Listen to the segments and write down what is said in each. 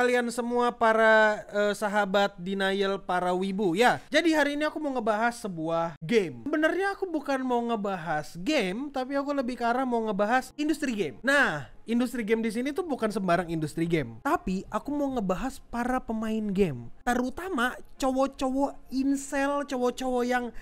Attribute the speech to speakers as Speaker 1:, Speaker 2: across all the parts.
Speaker 1: kalian semua para sahabat denial, para wibu ya. Jadi hari ini aku mau ngebahas sebuah game. Sebenarnya aku bukan mau ngebahas game, tapi aku lebih ke arah mau ngebahas industri game. Nah, industri game di sini tuh bukan sembarang industri game, tapi aku mau ngebahas para pemain game, terutama cowok-cowok incel, cowok-cowok yang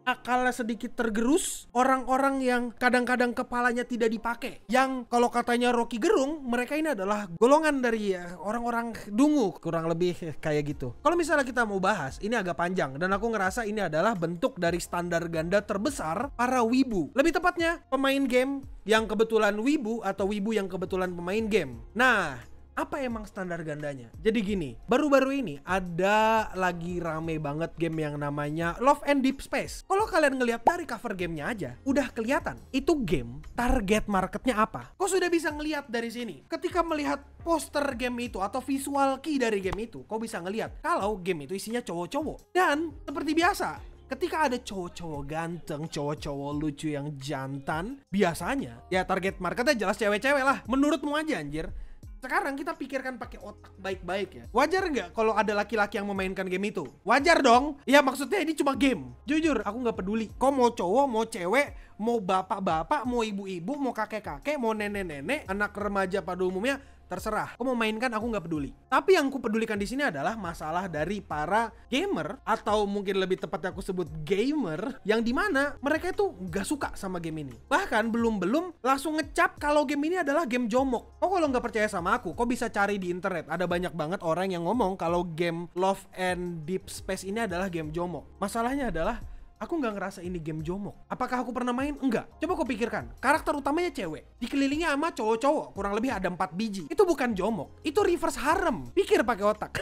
Speaker 1: akalnya sedikit tergerus, orang-orang yang kadang-kadang kepalanya tidak dipakai, yang kalau katanya Rocky Gerung, mereka ini adalah golongan dari orang-orang dungu, kurang lebih kayak gitu. Kalau misalnya kita mau bahas, ini agak panjang, dan aku ngerasa ini adalah bentuk dari standar ganda terbesar para wibu. Lebih tepatnya, pemain game yang kebetulan wibu atau wibu yang kebetulan pemain game. Nah, apa emang standar gandanya? Jadi gini, baru-baru ini ada lagi rame banget game yang namanya Love and Deep Space. Kalau kalian ngelihat dari cover gamenya aja, udah kelihatan itu game target marketnya apa. Kau sudah bisa ngelihat dari sini. Ketika melihat poster game itu atau visual key dari game itu, kau bisa ngelihat kalau game itu isinya cowok-cowok. Dan seperti biasa, ketika ada cowok-cowok ganteng, cowok-cowok lucu yang jantan, biasanya ya target marketnya jelas cewek-cewek lah. Menurutmu aja anjir. Sekarang kita pikirkan pakai otak baik-baik ya. Wajar nggak kalau ada laki-laki yang memainkan game itu? Wajar dong. Ya maksudnya ini cuma game. Jujur, aku nggak peduli. Kau mau cowok, mau cewek, mau bapak-bapak, mau ibu-ibu, mau kakek-kakek, mau nenek-nenek, anak remaja pada umumnya, terserah. Kau mau mainkan, aku nggak peduli. Tapi yang ku pedulikan di sini adalah masalah dari para gamer, atau mungkin lebih tepatnya aku sebut gamer, yang dimana mereka itu nggak suka sama game ini. Bahkan belum langsung ngecap kalau game ini adalah game jomok. Kau kalau nggak percaya sama aku, kau bisa cari di internet. Ada banyak banget orang yang ngomong kalau game Love and Deep Space ini adalah game jomok. Masalahnya adalah aku nggak ngerasa ini game jomok. Apakah aku pernah main? Enggak. Coba kau pikirkan, karakter utamanya cewek, dikelilingi sama cowok-cowok, kurang lebih ada 4 biji. Itu bukan jomok, itu reverse harem. Pikir pakai otak.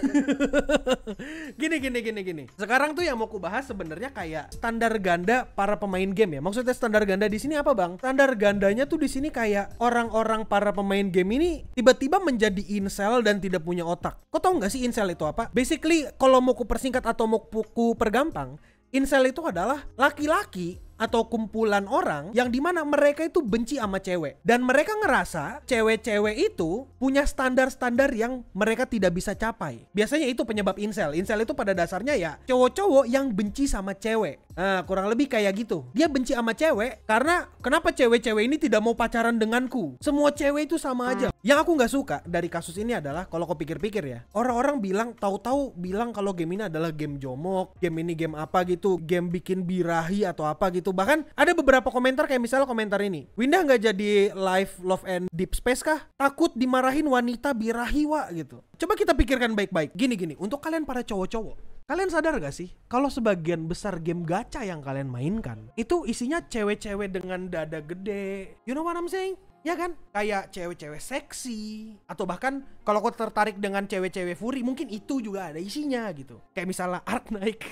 Speaker 1: Gini. Sekarang tuh yang mau ku bahas sebenarnya kayak standar ganda para pemain game ya. Maksudnya standar ganda di sini apa, Bang? Standar gandanya tuh di sini kayak orang-orang para pemain game ini tiba-tiba menjadi incel dan tidak punya otak. Kau tahu nggak sih incel itu apa? Basically, kalau mau ku persingkat atau mau ku pergampang, incel itu adalah laki-laki atau kumpulan orang yang dimana mereka itu benci sama cewek. Dan mereka ngerasa cewek-cewek itu punya standar-standar yang mereka tidak bisa capai. Biasanya itu penyebab incel. Incel itu pada dasarnya ya cowok-cowok yang benci sama cewek. Nah, kurang lebih kayak gitu. Dia benci sama cewek karena kenapa cewek-cewek ini tidak mau pacaran denganku? Semua cewek itu sama aja. Yang aku nggak suka dari kasus ini adalah kalau kau pikir-pikir ya, orang-orang bilang tahu-tahu bilang kalau game ini adalah game jomok, game ini game apa gitu, game bikin birahi atau apa gitu. Bahkan ada beberapa komentar kayak misalnya komentar ini, Winda nggak jadi live Love and Deep Space kah? Takut dimarahin wanita birahi wa gitu. Coba kita pikirkan baik-baik. Gini, untuk kalian para cowok-cowok, kalian sadar gak sih kalau sebagian besar game gacha yang kalian mainkan itu isinya cewek-cewek dengan dada gede? You know what I'm saying? Ya kan? Kayak cewek-cewek seksi, atau bahkan kalau kau tertarik dengan cewek-cewek furry, mungkin itu juga ada isinya gitu. Kayak misalnya Ark Knight.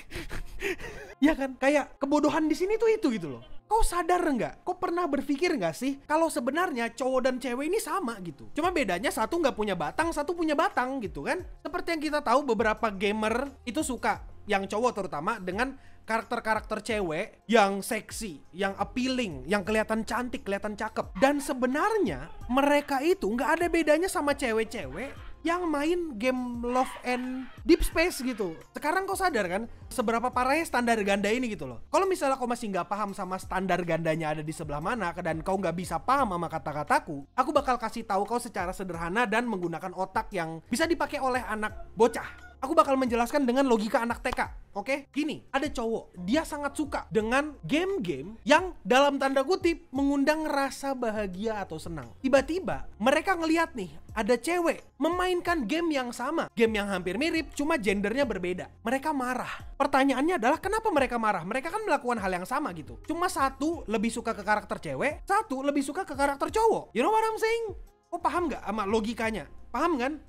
Speaker 1: Ya kan? Kayak kebodohan di sini tuh itu gitu loh. Kau sadar nggak? Kau pernah berpikir nggak sih kalau sebenarnya cowok dan cewek ini sama gitu? Cuma bedanya satu nggak punya batang, satu punya batang gitu kan? Seperti yang kita tahu beberapa gamer itu suka, yang cowok terutama, dengan karakter-karakter cewek yang seksi, yang appealing, yang kelihatan cantik, kelihatan cakep. Dan sebenarnya mereka itu nggak ada bedanya sama cewek-cewek yang main game Love and Deep Space gitu. Sekarang kau sadar kan seberapa parahnya standar ganda ini gitu loh. Kalau misalnya kau masih nggak paham sama standar gandanya ada di sebelah mana, dan kau nggak bisa paham sama kata-kataku, aku bakal kasih tahu kau secara sederhana dan menggunakan otak yang bisa dipakai oleh anak bocah. Aku bakal menjelaskan dengan logika anak TK. Oke? Gini, ada cowok, dia sangat suka dengan game-game yang dalam tanda kutip mengundang rasa bahagia atau senang. Tiba-tiba mereka ngeliat nih, ada cewek memainkan game yang sama, game yang hampir mirip, cuma gendernya berbeda. Mereka marah. Pertanyaannya adalah kenapa mereka marah? Mereka kan melakukan hal yang sama gitu. Cuma satu lebih suka ke karakter cewek, satu lebih suka ke karakter cowok. You know what I'm saying? Kok paham nggak sama logikanya? Paham kan?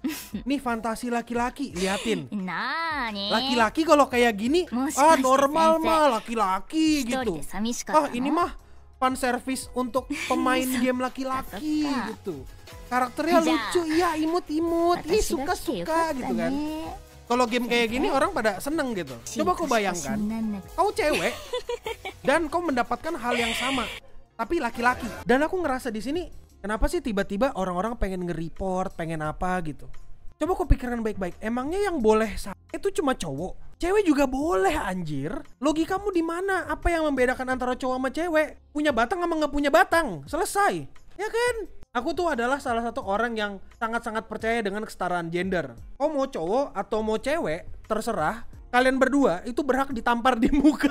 Speaker 1: Nih fantasi laki-laki, liatin. Laki-laki kalau kayak gini, normal mah laki-laki gitu. Ini mah fan service untuk pemain game laki-laki gitu. Karakternya lucu, iya imut-imut, suka-suka gitu kan. Kalau game kayak gini orang pada seneng gitu. Coba kau bayangkan, kau cewek dan kau mendapatkan hal yang sama, tapi laki-laki. Dan aku ngerasa di sini, kenapa sih tiba-tiba orang-orang pengen nge-report, pengen apa gitu? Coba kau pikirkan baik-baik. Emangnya yang boleh itu cuma cowok? Cewek juga boleh anjir. Logikamu di mana? Apa yang membedakan antara cowok sama cewek? Punya batang sama nggak punya batang? Selesai. Ya kan? Aku tuh adalah salah satu orang yang sangat-sangat percaya dengan kesetaraan gender. Kau mau cowok atau mau cewek, terserah. Kalian berdua itu berhak ditampar di muka.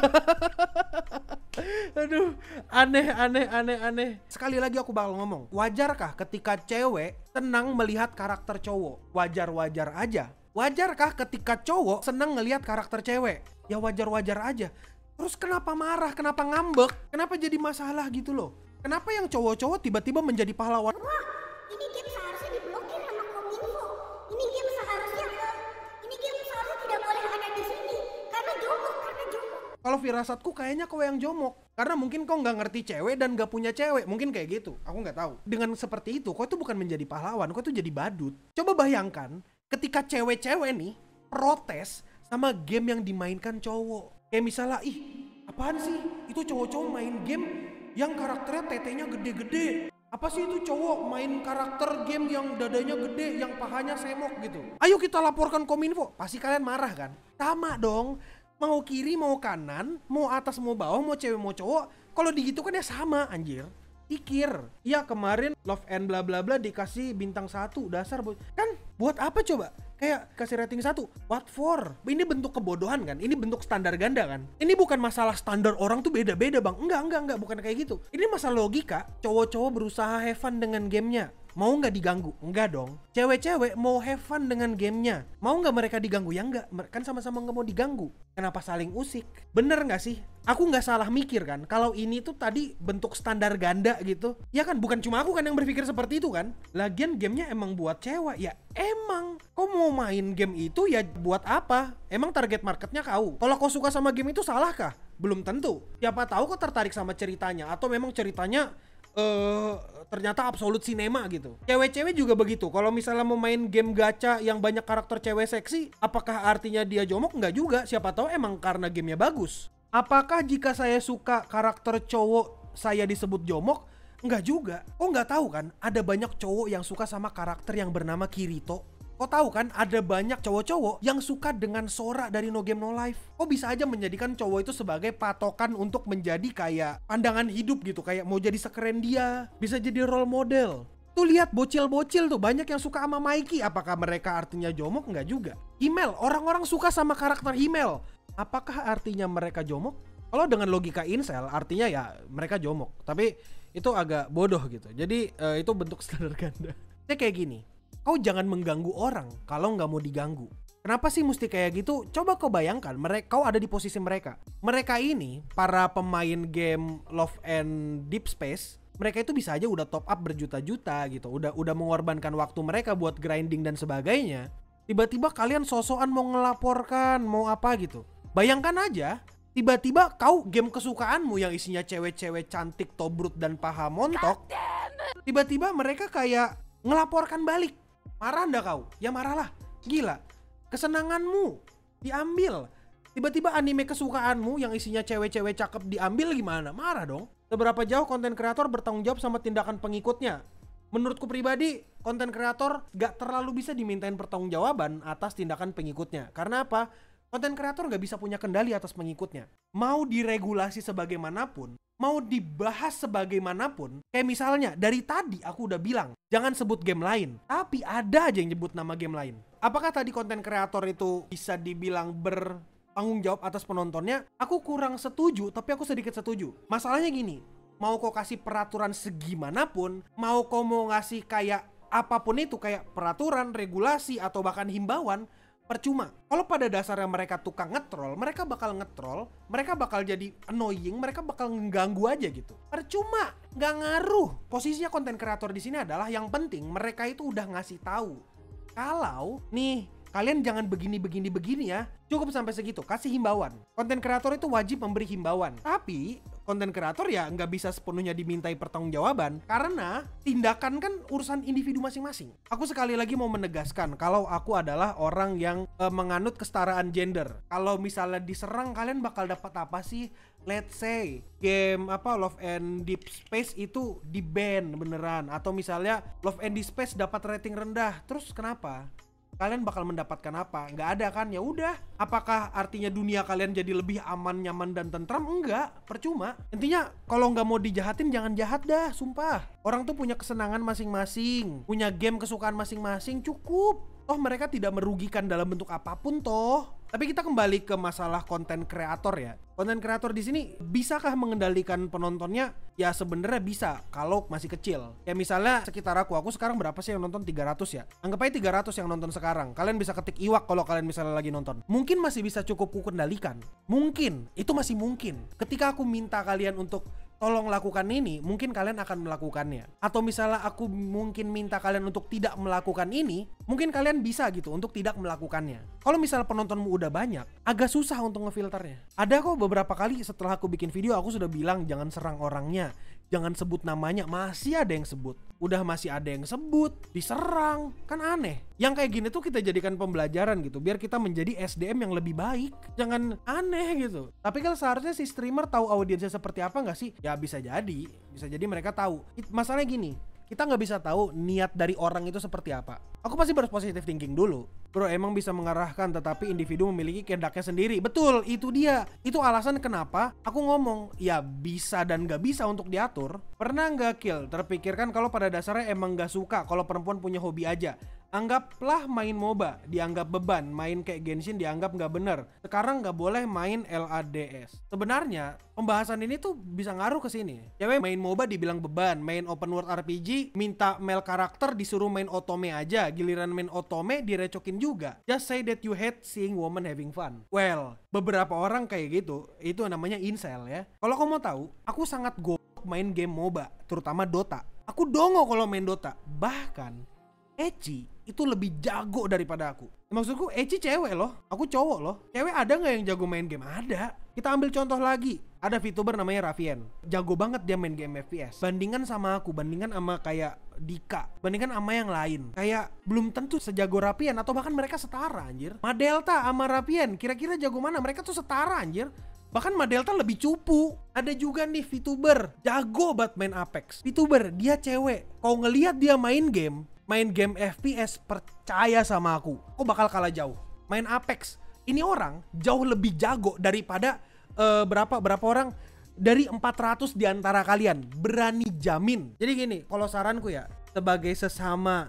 Speaker 1: Aduh, aneh. Sekali lagi aku bakal ngomong, wajarkah ketika cewek senang melihat karakter cowok? Wajar-wajar aja. Wajarkah ketika cowok senang ngelihat karakter cewek? Ya wajar-wajar aja. Terus kenapa marah? Kenapa ngambek? Kenapa jadi masalah gitu loh? Kenapa yang cowok-cowok tiba-tiba menjadi pahlawan?
Speaker 2: Wah, ini game seharusnya diblokir sama Kominfo. Ini game seharusnya tidak boleh ada di sini karena jomok.
Speaker 1: Kalau firasatku kayaknya kau yang jomok. Karena mungkin kau nggak ngerti cewek dan nggak punya cewek. Mungkin kayak gitu. Aku nggak tahu. Dengan seperti itu, kau tuh bukan menjadi pahlawan. Kau tuh jadi badut. Coba bayangkan ketika cewek-cewek nih protes sama game yang dimainkan cowok. Kayak misalnya, ih apaan sih? Itu cowok-cowok main game yang karakternya tetenya gede-gede. Apa sih itu cowok main karakter game yang dadanya gede, yang pahanya semok gitu. Ayo kita laporkan Kominfo. Pasti kalian marah kan? Sama dong. Mau kiri, mau kanan, mau atas, mau bawah, mau cewek, mau cowok. Kalau digitu kan ya sama anjir. Pikir. Ya kemarin Love and bla bla bla dikasih bintang 1 dasar. Kan buat apa coba? Kayak kasih rating 1. What for? Ini bentuk kebodohan kan? Ini bentuk standar ganda kan? Ini bukan masalah standar orang tuh beda-beda bang. Enggak. Bukan kayak gitu. Ini masalah logika. Cowok-cowok berusaha have fun dengan gamenya. Mau nggak diganggu? Enggak dong. Cewek-cewek mau have fun dengan gamenya. Mau nggak mereka diganggu? Ya enggak. Kan sama-sama nggak mau diganggu. Kenapa saling usik? Bener nggak sih? Aku nggak salah mikir kan? Kalau ini tuh tadi bentuk standar ganda gitu. Ya kan? Bukan cuma aku kan yang berpikir seperti itu kan? Lagian gamenya emang buat cewek. Ya emang. Kau mau main game itu ya buat apa? Emang target marketnya kau? Kalau kau suka sama game itu salahkah? Belum tentu. Siapa tahu kau tertarik sama ceritanya. Atau memang ceritanya ternyata absolut cinema gitu. Cewek-cewek juga begitu. Kalau misalnya mau main game gacha yang banyak karakter cewek seksi, apakah artinya dia jomok? Enggak juga. Siapa tahu emang karena gamenya bagus. Apakah jika saya suka karakter cowok saya disebut jomok? Enggak juga. Oh nggak tahu kan? Ada banyak cowok yang suka sama karakter yang bernama Kirito. Kau tahu kan ada banyak cowok-cowok yang suka dengan Sora dari No Game No Life. Kok bisa aja menjadikan cowok itu sebagai patokan untuk menjadi kayak pandangan hidup gitu. Kayak mau jadi sekeren dia, bisa jadi role model. Tuh lihat bocil-bocil tuh banyak yang suka sama Mikey. Apakah mereka artinya jomok? Enggak juga. Himmel, orang-orang suka sama karakter Himmel. Apakah artinya mereka jomok? Kalau dengan logika incel artinya ya mereka jomok. Tapi itu agak bodoh gitu. Jadi itu bentuk standar ganda. Jadi kayak gini. Kau jangan mengganggu orang kalau nggak mau diganggu. Kenapa sih mesti kayak gitu? Coba kau bayangkan, kau ada di posisi mereka. Mereka ini, para pemain game Love and Deep Space, mereka itu bisa aja udah top up berjuta-juta gitu. Udah mengorbankan waktu mereka buat grinding dan sebagainya. Tiba-tiba kalian sosokan mau ngelaporkan, mau apa gitu. Bayangkan aja, tiba-tiba kau game kesukaanmu yang isinya cewek-cewek cantik, tobrut, dan paha montok. Tiba-tiba mereka kayak ngelaporkan balik. Marah ndak kau? Ya marahlah. Gila. Kesenanganmu diambil. Tiba-tiba anime kesukaanmu yang isinya cewek-cewek cakep diambil gimana? Marah dong. Seberapa jauh konten kreator bertanggung jawab sama tindakan pengikutnya? Menurutku pribadi, konten kreator gak terlalu bisa dimintain pertanggungjawaban atas tindakan pengikutnya. Karena apa? Konten kreator gak bisa punya kendali atas pengikutnya. Mau diregulasi sebagaimanapun, mau dibahas sebagaimanapun, kayak misalnya dari tadi aku udah bilang jangan sebut game lain, tapi ada aja yang nyebut nama game lain. Apakah tadi konten kreator itu bisa dibilang bertanggung jawab atas penontonnya? Aku kurang setuju, tapi aku sedikit setuju. Masalahnya gini, mau kau kasih peraturan segimanapun, mau kau mau ngasih kayak apapun itu, kayak peraturan, regulasi, atau bahkan himbauan, percuma. Kalau pada dasarnya mereka tukang ngetrol, mereka bakal jadi annoying, mereka bakal mengganggu aja gitu. Percuma, nggak ngaruh. Posisinya konten kreator di sini adalah yang penting mereka itu udah ngasih tahu. Kalau nih kalian jangan begini ya. Cukup sampai segitu, kasih himbauan. Konten kreator itu wajib memberi himbauan. Tapi konten kreator ya nggak bisa sepenuhnya dimintai pertanggungjawaban karena tindakan kan urusan individu masing-masing. Aku sekali lagi mau menegaskan kalau aku adalah orang yang menganut kesetaraan gender. Kalau misalnya diserang kalian bakal dapat apa sih? Let's say game Love and Deep Space itu di ban beneran, atau misalnya Love and Deep Space dapat rating rendah. Terus kenapa? kalian bakal mendapatkan apa? Nggak ada kan? Ya udah. Apakah artinya dunia kalian jadi lebih aman, nyaman, dan tentram? Enggak, percuma. Intinya kalau nggak mau dijahatin jangan jahat dah, sumpah. Orang tuh punya kesenangan masing-masing, punya game kesukaan masing-masing, cukup. Toh mereka tidak merugikan dalam bentuk apapun toh. Tapi kita kembali ke masalah konten kreator ya. Konten kreator di sini bisakah mengendalikan penontonnya? Ya sebenarnya bisa kalau masih kecil. Ya misalnya sekitar aku sekarang berapa sih yang nonton? 300 ya. Anggap aja 300 yang nonton sekarang. Kalian bisa ketik iwak kalau kalian misalnya lagi nonton. Mungkin masih bisa cukup ku kendalikan. Mungkin, itu masih mungkin. Ketika aku minta kalian untuk tolong lakukan ini, mungkin kalian akan melakukannya. Atau misalnya aku mungkin minta kalian untuk tidak melakukan ini, mungkin kalian bisa gitu untuk tidak melakukannya. Kalau misalnya penontonmu udah banyak, agak susah untuk ngefilternya. Ada kok beberapa kali setelah aku bikin video, aku sudah bilang jangan serang orangnya, jangan sebut namanya, masih ada yang sebut. Udah masih ada yang sebut, diserang, kan aneh. Yang kayak gini tuh kita jadikan pembelajaran gitu, biar kita menjadi SDM yang lebih baik. Jangan aneh gitu. Tapi kan seharusnya si streamer tahu audiensnya seperti apa nggak sih? Ya bisa jadi mereka tahu. Masalahnya gini, kita nggak bisa tahu niat dari orang itu seperti apa. Aku pasti harus positive thinking dulu. Bro, emang bisa mengarahkan, tetapi individu memiliki kehendaknya sendiri. Betul, itu dia. Itu alasan kenapa aku ngomong, ya bisa dan gak bisa untuk diatur. Pernah nggak Kill terpikirkan kalau pada dasarnya emang gak suka kalau perempuan punya hobi aja? Anggaplah main MOBA dianggap beban, main kayak Genshin dianggap nggak bener. Sekarang nggak boleh main LADS. Sebenarnya pembahasan ini tuh bisa ngaruh ke sini. Cewek main MOBA dibilang beban, main open world RPG minta male karakter disuruh main otome aja, giliran main otome direcokin juga. Just say that you hate seeing women having fun. Well, beberapa orang kayak gitu, itu namanya incel ya. Kalau kamu mau tahu, aku sangat goblok main game MOBA, terutama Dota. Aku dongo kalau main Dota. Bahkan Eci itu lebih jago daripada aku. Maksudku Eci cewek loh, aku cowok loh. Cewek ada nggak yang jago main game? Ada. Kita ambil contoh lagi. Ada VTuber namanya Raffian. Jago banget dia main game FPS. Bandingan sama aku, bandingan sama kayak Dika, bandingan sama yang lain. Kayak belum tentu sejago Raffian atau bahkan mereka setara anjir. Madelta sama Raffian, kira-kira jago mana? Mereka tuh setara anjir. Bahkan Madelta lebih cupu. Ada juga nih VTuber jago banget main Apex. VTuber dia cewek. Kau ngelihat dia main game FPS, percaya sama aku bakal kalah jauh. Main Apex, ini orang jauh lebih jago daripada berapa orang dari 400 di antara kalian. Berani jamin. Jadi gini, kalau saranku ya, sebagai sesama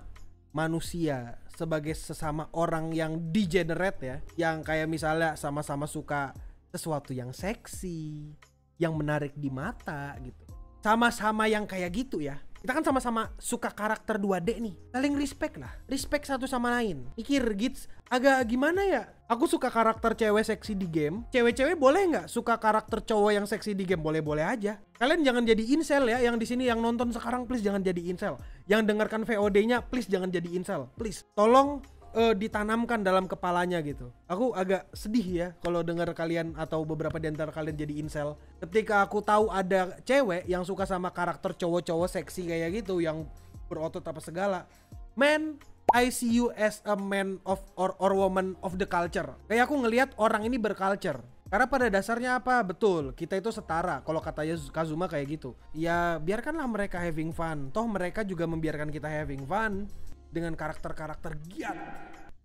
Speaker 1: manusia, sebagai sesama orang yang degenerate ya, yang kayak misalnya sama-sama suka sesuatu yang seksi, yang menarik di mata gitu. Sama-sama yang kayak gitu ya. Kita kan sama-sama suka karakter 2D nih. Saling respect lah. Respect satu sama lain. Mikir Gits, agak gimana ya? Aku suka karakter cewek seksi di game. Cewek-cewek boleh nggak suka karakter cowok yang seksi di game? Boleh-boleh aja. Kalian jangan jadi incel ya. Yang di sini yang nonton sekarang please jangan jadi incel. Yang dengarkan VOD-nya please jangan jadi incel. Please. Tolong ditanamkan dalam kepalanya gitu. Aku agak sedih ya kalau dengar kalian atau beberapa di antara kalian jadi incel. Ketika aku tahu ada cewek yang suka sama karakter cowok-cowok seksi kayak gitu yang berotot apa segala. Man, I see you as a man of or woman of the culture. Kayak aku ngelihat orang ini berculture. Karena pada dasarnya apa? Betul, kita itu setara. Kalau katanya Kazuma kayak gitu. Ya biarkanlah mereka having fun. Toh mereka juga membiarkan kita having fun dengan karakter-karakter giat.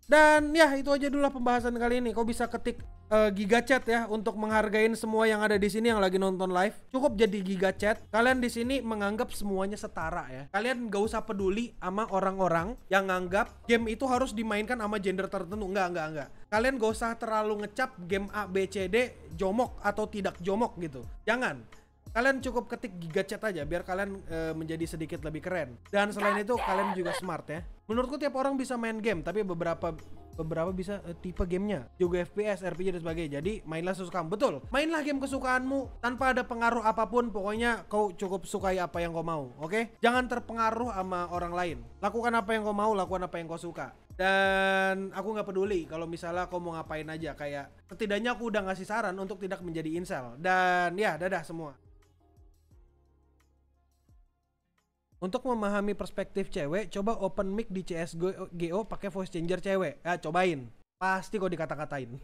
Speaker 1: Dan ya itu aja dulu pembahasan kali ini. Kau bisa ketik Giga Chat ya untuk menghargain semua yang ada di sini yang lagi nonton live. Cukup jadi Giga Chat. Kalian di sini menganggap semuanya setara ya. Kalian gak usah peduli sama orang-orang yang nganggap game itu harus dimainkan sama gender tertentu. Enggak. Kalian gak usah terlalu ngecap game A, B, C, D jomok atau tidak jomok gitu. Jangan. Kalian cukup ketik Giga Chat aja biar kalian menjadi sedikit lebih keren. Dan selain itu kalian juga smart ya. Menurutku tiap orang bisa main game, tapi beberapa bisa tipe gamenya juga FPS, RPG dan sebagainya. Jadi mainlah sesukamu. Betul, mainlah game kesukaanmu tanpa ada pengaruh apapun. Pokoknya kau cukup sukai apa yang kau mau. Oke? Jangan terpengaruh sama orang lain. Lakukan apa yang kau mau, lakukan apa yang kau suka. Dan aku gak peduli kalau misalnya kau mau ngapain aja. Kayak setidaknya aku udah ngasih saran untuk tidak menjadi incel. Dan ya dadah semua. Untuk memahami perspektif cewek, coba open mic di CSGO pakai voice changer cewek. Ya cobain. Pasti kok dikata-katain.